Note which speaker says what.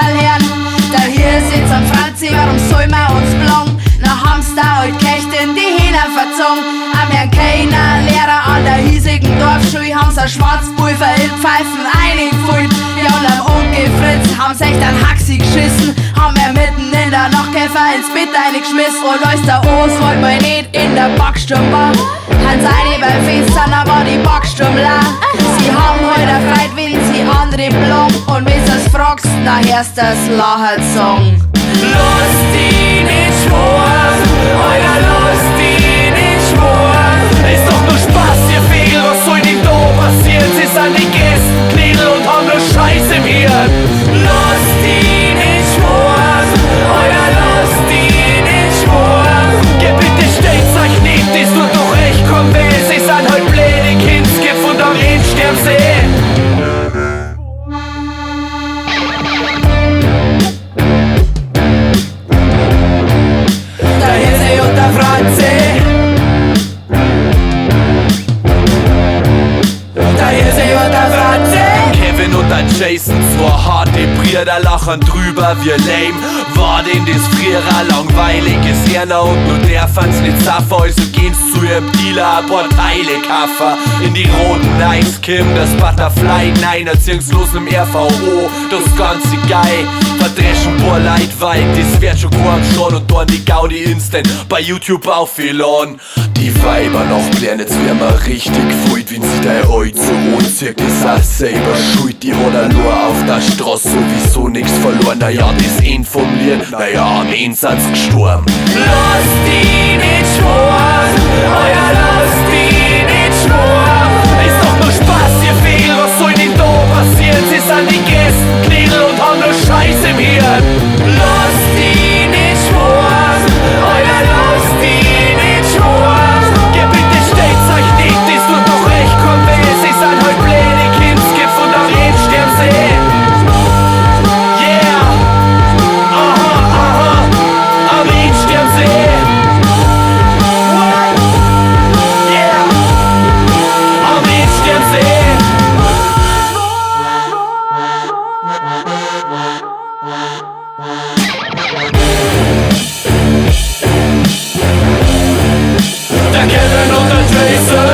Speaker 1: lernen. Da hier sitzt am Franzi, warum soll man uns blong? Na Hamster und Kecht in die Hähner verzogen. Am Herrn keiner Lehrer an der hiesigen Dorfschule haben sie Schwarzpulver in Pfeifen eingefüllt. Ja, und am Onkel Fritz haben sie echt einen Haxi geschissen. Haben wir mitten in der Nachtkäfer ins Bett eingeschmissen. Und als der Oswald mal nicht in der Backstube war, haben seine beim Fenster, da war die Backstube lang. Sie haben heute Freit, wenn sie andere blong. Und wenn sie es fragst, da hörst du das Lachen sagen.
Speaker 2: Lasst die nicht schwor, euer lasst die nicht schwor. Ist doch nur Spaß, ihr Fegel, was soll denn da passieren? Sie sind die Gästen, Knädel und haben nur Scheiß im Hirn. Lasst die nicht schwor, euer lasst die nicht schwor. Geh bitte stellt's euch nicht, das tut doch echt kaum weh. Sie sind halt blöde Kindskiff und am Endsternsee. Kevin und der Jason, zwei harte Brüder lachen drüber, wir lame. War denn das früher langweiliges Jänner und nur der fand's nicht saffer, also gehen's zu ihrem Dealer ein paar Teile Kaffer. In die roten Nice Kim, das Butterfly, nein, erziehungslos im RVO, das ganze geil. Verdreschen paar Leid weit, das wird schon kaum schon und dann die Gaudi instant bei YouTube auch verloren. Die Weiber noch lernen, jetzt wär mal richtig gefühlt, wenn sie dein Oid so unzirkt, ist auch selber schuld. Die hat nur auf der Straße sowieso nix verloren, naja, das End vom Lied, naja, am Einsatz gestorben. Lasst die nicht schwor, euer lasst die nicht schwor. Ist doch nur Spaß, ihr Fegel, was soll denn da passieren? Sie sind die Gästen, Knädel und haben nur Scheiß im Hirn. Lasst die nicht schwor, euer lasst die nicht schwor. Geh bitte stellt's euch nicht, das tut doch echt kaum weh. Sie sind halt blöde Kindskiff und am Endsternsee. Yeah, aha, aha, am Endsternsee. Yeah, am Endsternsee. Der Kevin und der Jason